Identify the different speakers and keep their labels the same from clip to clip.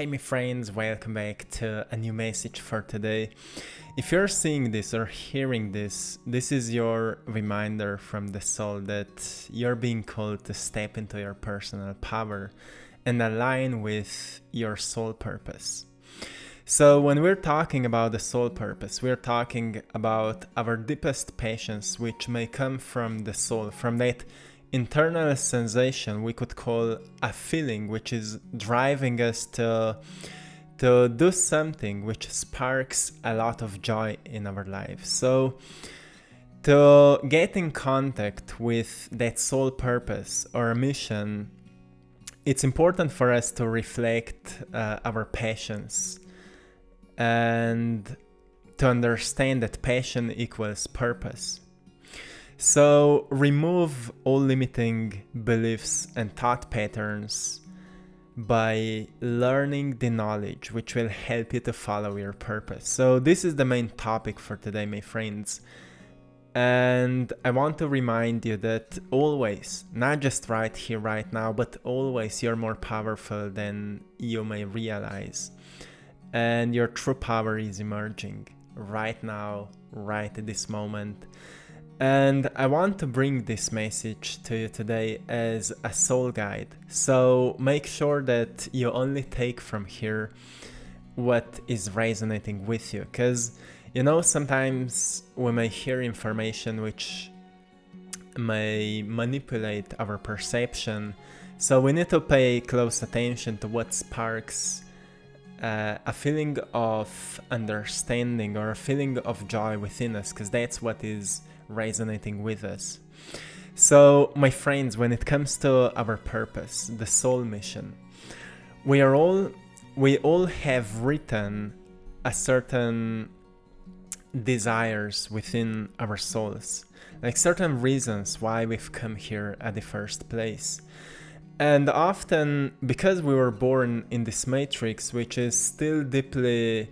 Speaker 1: Hey my friends, welcome back to a new message for today. If you're seeing this or hearing this, this is your reminder from the soul that you're being called to step into your personal power and align with your soul purpose. So when we're talking about the soul purpose, we're talking about our deepest passions, which may come from the soul, from that internal sensation we could call a feeling, which is driving us to do something which sparks a lot of joy in our lives. So to get in contact with that soul purpose or mission, it's important for us to reflect our passions and to understand that passion equals purpose. So remove all limiting beliefs and thought patterns by learning the knowledge which will help you to follow your purpose. So this is the main topic for today, my friends. And I want to remind you that always, not just right here, right now, but always you're more powerful than you may realize. And your true power is emerging right now, right at this moment. And I want to bring this message to you today as a soul guide. So make sure that you only take from here what is resonating with you. Because, sometimes we may hear information which may manipulate our perception. So we need to pay close attention to what sparks a feeling of understanding or a feeling of joy within us, because that's what is resonating with us. So my friends, when it comes to our purpose, the soul mission, we all have written a certain desires within our souls, like certain reasons why we've come here at the first place. And often, because we were born in this matrix, which is still deeply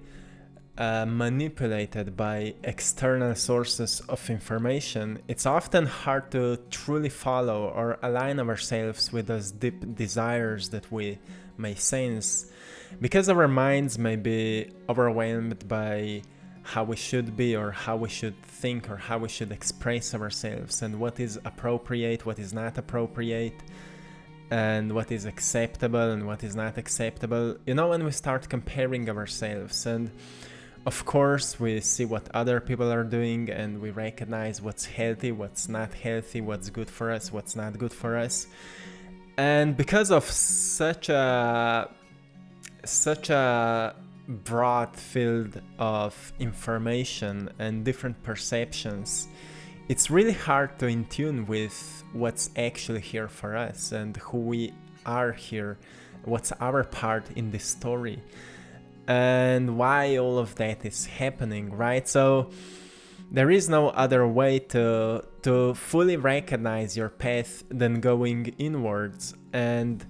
Speaker 1: manipulated by external sources of information, it's often hard to truly follow or align ourselves with those deep desires that we may sense, because our minds may be overwhelmed by how we should be or how we should think or how we should express ourselves and what is appropriate, what is not appropriate, and what is acceptable and what is not acceptable. When we start comparing ourselves, and of course we see what other people are doing and we recognize what's healthy, what's not healthy, what's good for us, what's not good for us. And because of such a broad field of information and different perceptions, it's really hard to in tune with what's actually here for us and who we are here, what's our part in this story, and why all of that is happening, right? So there is no other way to fully recognize your path than going inwards and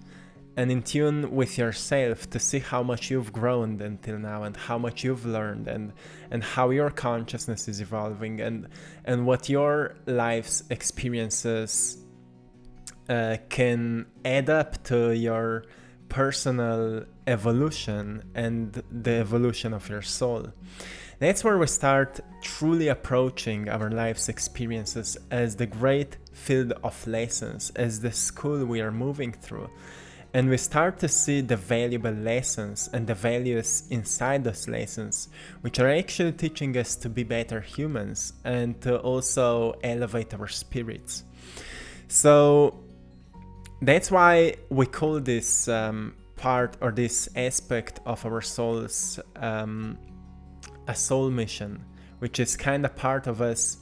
Speaker 1: in tune with yourself to see how much you've grown until now and how much you've learned and how your consciousness is evolving and what your life's experiences can add up to your personal evolution and the evolution of your soul. That's where we start truly approaching our life's experiences as the great field of lessons, as the school we are moving through. And we start to see the valuable lessons and the values inside those lessons, which are actually teaching us to be better humans and to also elevate our spirits. So that's why we call this part or this aspect of our souls a soul mission, which is kind of part of us,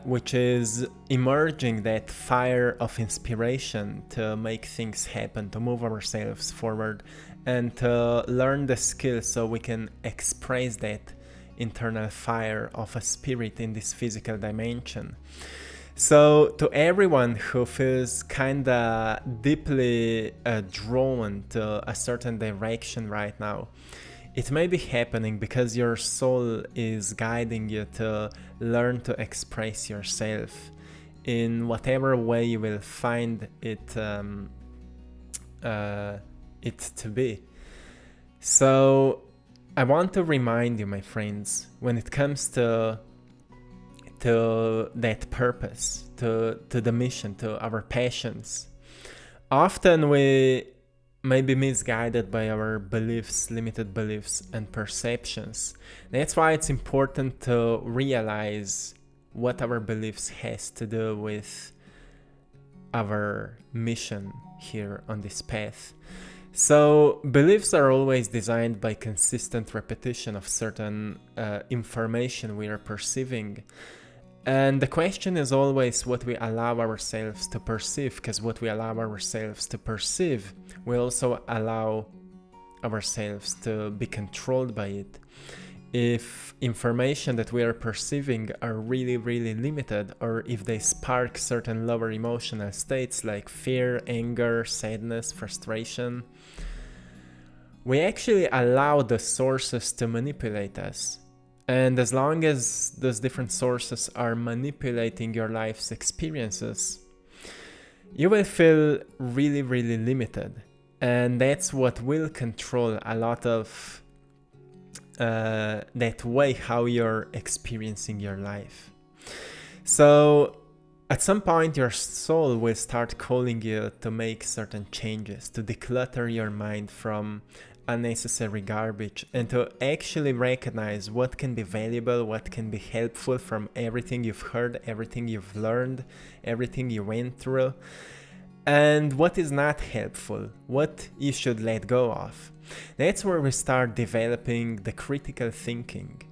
Speaker 1: which is emerging that fire of inspiration to make things happen, to move ourselves forward and to learn the skills so we can express that internal fire of a spirit in this physical dimension. So to everyone who feels kind of deeply drawn to a certain direction right now, it may be happening because your soul is guiding you to learn to express yourself in whatever way you will find it to be. So I want to remind you, my friends, when it comes to that purpose, to the mission, to our passions, often we may be misguided by our beliefs, limited beliefs and perceptions. That's why it's important to realize what our beliefs has to do with our mission here on this path. So beliefs are always designed by consistent repetition of certain information we are perceiving. And the question is always what we allow ourselves to perceive, because what we allow ourselves to perceive, we also allow ourselves to be controlled by it. If information that we are perceiving are really, really limited, or if they spark certain lower emotional states like fear, anger, sadness, frustration, we actually allow the sources to manipulate us. And as long as those different sources are manipulating your life's experiences, you will feel really, really limited. And that's what will control a lot of that way how you're experiencing your life. So at some point your soul will start calling you to make certain changes, to declutter your mind from unnecessary garbage, and to actually recognize what can be valuable, what can be helpful from everything you've heard, everything you've learned, everything you went through, and what is not helpful, what you should let go of. That's where we start developing the critical thinking.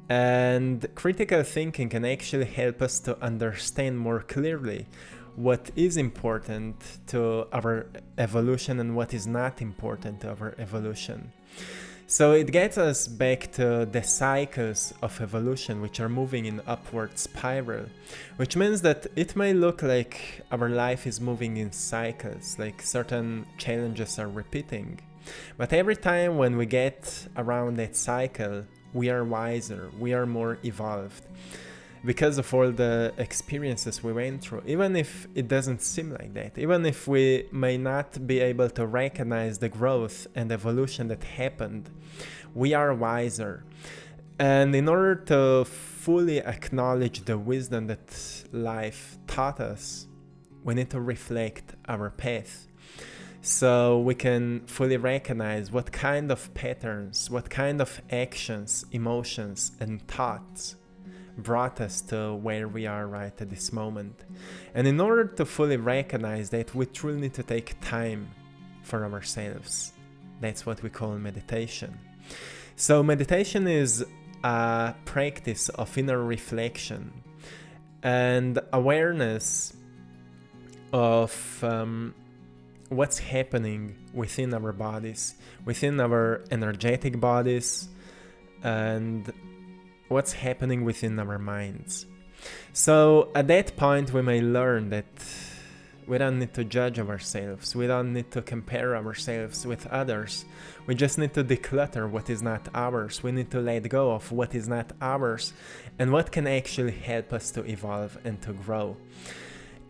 Speaker 1: And critical thinking can actually help us to understand more clearly what is important to our evolution and what is not important to our evolution. So it gets us back to the cycles of evolution, which are moving in upward spiral, which means that it may look like our life is moving in cycles, like certain challenges are repeating. But every time when we get around that cycle, we are wiser, we are more evolved, because of all the experiences we went through, even if it doesn't seem like that, even if we may not be able to recognize the growth and evolution that happened, we are wiser. And in order to fully acknowledge the wisdom that life taught us, we need to reflect our path. So we can fully recognize what kind of patterns, what kind of actions, emotions, and thoughts brought us to where we are right at this moment. And in order to fully recognize that, we truly need to take time for ourselves. That's what we call meditation. So meditation is a practice of inner reflection and awareness of what's happening within our bodies, within our energetic bodies, and what's happening within our minds. So at that point we may learn that we don't need to judge ourselves, we don't need to compare ourselves with others, we just need to declutter what is not ours, we need to let go of what is not ours and what can actually help us to evolve and to grow.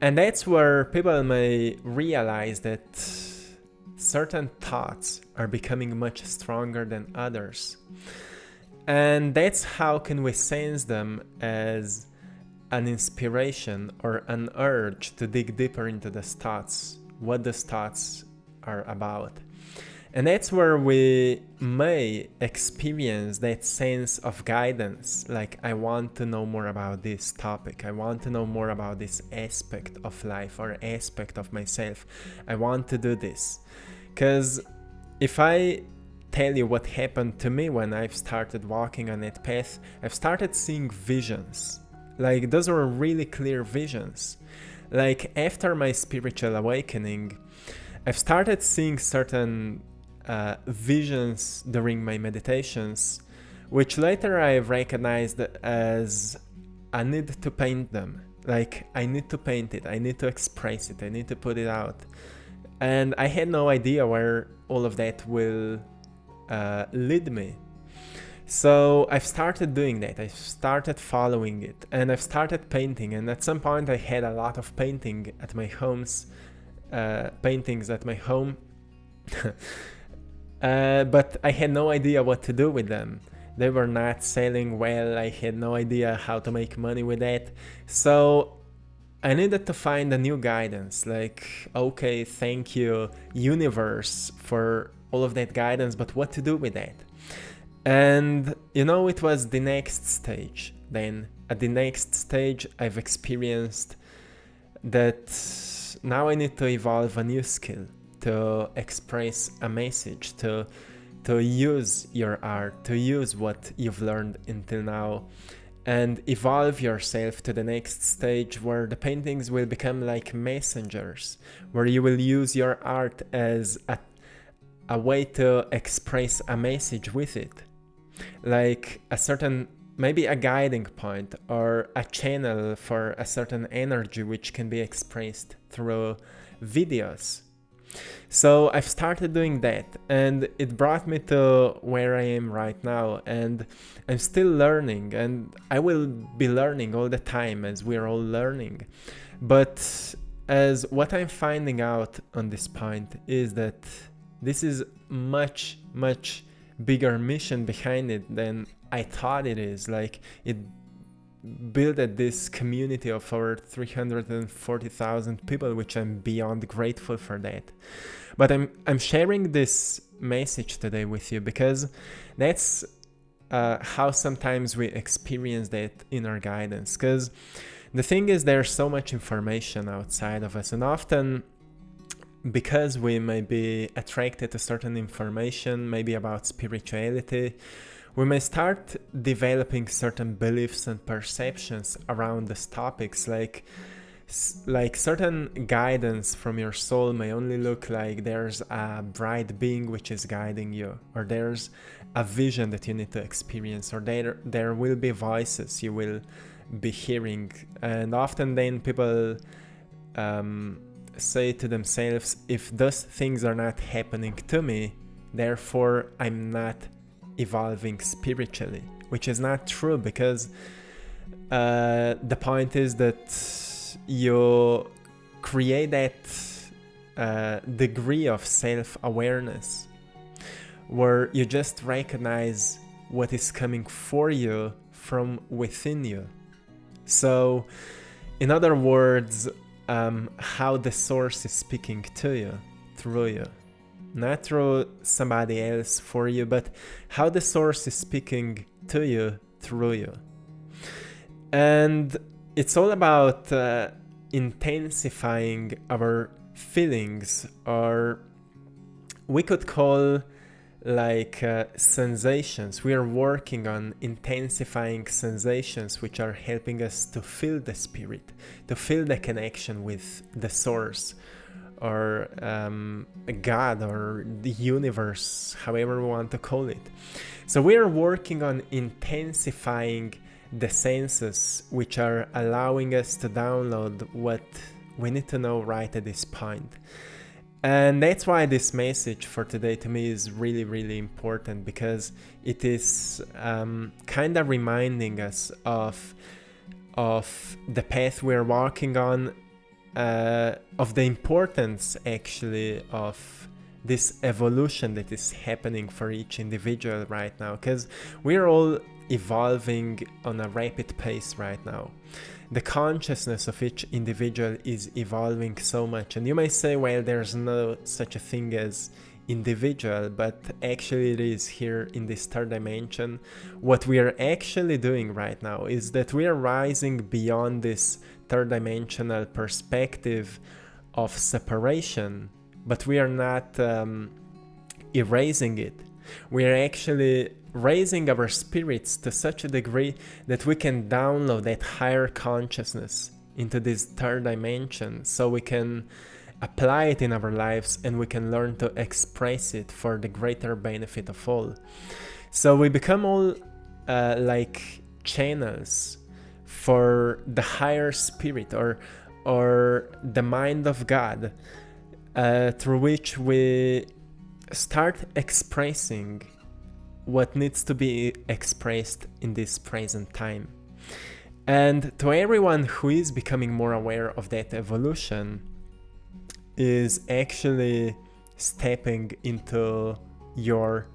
Speaker 1: And that's where people may realize that certain thoughts are becoming much stronger than others. And that's how can we sense them as an inspiration or an urge to dig deeper into those thoughts, what those thoughts are about. And that's where we may experience that sense of guidance, like I want to know more about this topic, I want to know more about this aspect of life or aspect of myself, I want to do this. Because if I tell you what happened to me when I've started walking on that path, I've started seeing visions. Like those were really clear visions. Like after my spiritual awakening, I've started seeing certain visions during my meditations, which later I've recognized as a need to paint them. Like I need to paint it, I need to express it, I need to put it out. And I had no idea where all of that will lead me. So I've started doing that, I've started following it, and I've started painting, and at some point I had a lot of painting at my home's paintings at my home. but I had no idea what to do with them. They were not selling well. I had no idea how to make money with that. So I needed to find a new guidance. Like, okay, thank you, universe, for all of that guidance, but what to do with that? And it was the next stage. Then at the next stage, I've experienced that now I need to evolve a new skill, to express a message, to use your art, to use what you've learned until now, and evolve yourself to the next stage where the paintings will become like messengers, where you will use your art as a way to express a message with it. Like a certain, maybe a guiding point or a channel for a certain energy which can be expressed through videos. So I've started doing that, and it brought me to where I am right now, and I'm still learning, and I will be learning all the time, as we're all learning. But as what I'm finding out on this point is that this is much, much bigger mission behind it than I thought it is. Like, it built this community of over 340,000 people, which I'm beyond grateful for that. But I'm sharing this message today with you because that's how sometimes we experience that inner guidance. Because the thing is, there's so much information outside of us, and often because we may be attracted to certain information, maybe about spirituality, we may start developing certain beliefs and perceptions around these topics, like certain guidance from your soul may only look like there's a bright being which is guiding you, or there's a vision that you need to experience, or there will be voices you will be hearing. And often then people say to themselves, if those things are not happening to me, therefore I'm not evolving spiritually, which is not true, because the point is that you create that degree of self-awareness where you just recognize what is coming for you from within you. So in other words, how the source is speaking to you, through you, not through somebody else for you, but how the source is speaking to you through you. And it's all about intensifying our feelings, or we could call like sensations. We are working on intensifying sensations which are helping us to feel the spirit, to feel the connection with the source, or God, or the universe, however we want to call it. So we are working on intensifying the senses which are allowing us to download what we need to know right at this point. And that's why this message for today to me is really, really important, because it is kind of reminding us of the path we're walking on, of the importance actually of this evolution that is happening for each individual right now, because we're all evolving on a rapid pace right now. The consciousness of each individual is evolving so much, and you may say, well, there's no such a thing as individual, but actually it is here in this third dimension. What we are actually doing right now is that we are rising beyond this third dimensional perspective of separation, but we are not erasing it. We are actually raising our spirits to such a degree that we can download that higher consciousness into this third dimension, so we can apply it in our lives and we can learn to express it for the greater benefit of all. So we become all like channels for the higher spirit, or the mind of God, through which we start expressing what needs to be expressed in this present time. And to everyone who is becoming more aware of that evolution, is actually stepping into your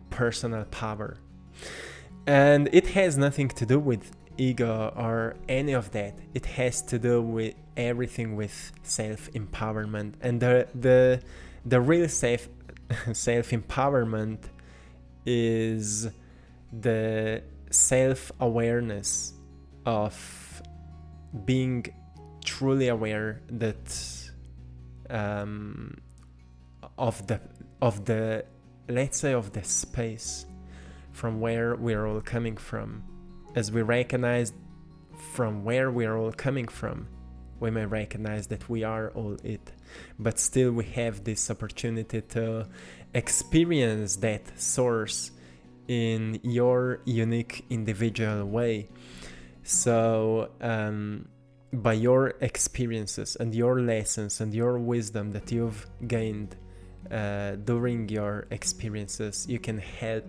Speaker 1: personal power. And it has nothing to do with ego or any of that. It has to do with everything with self-empowerment. And the real self-empowerment is the self-awareness of being truly aware that of the let's say of the space from where we're all coming from. As we recognize from where we're all coming from, we may recognize that we are all it, but still we have this opportunity to experience that source in your unique individual way. So by your experiences and your lessons and your wisdom that you've gained during your experiences, you can help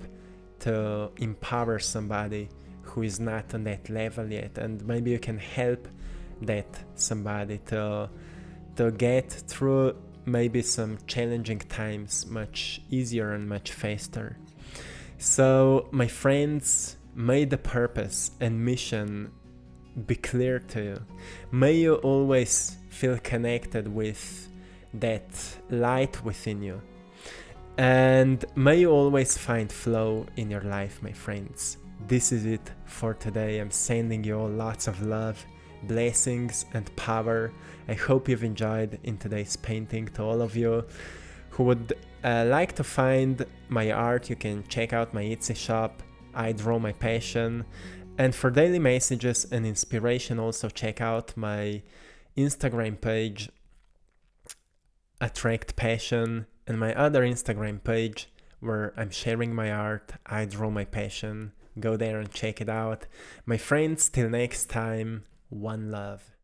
Speaker 1: to empower somebody who is not on that level yet, and maybe you can help that somebody to get through maybe some challenging times much easier and much faster. So my friends, may the purpose and mission be clear to you. May you always feel connected with that light within you. And may you always find flow in your life, my friends. This is it for today. I'm sending you all lots of love, blessings, and power. I hope you've enjoyed in today's painting. To all of you who would like to find my art, you can check out my Etsy shop, I Draw My Passion. And for daily messages and inspiration, also check out my Instagram page, AttractPassion, and my other Instagram page where I'm sharing my art, I Draw My Passion. Go there and check it out. My friends, till next time, one love.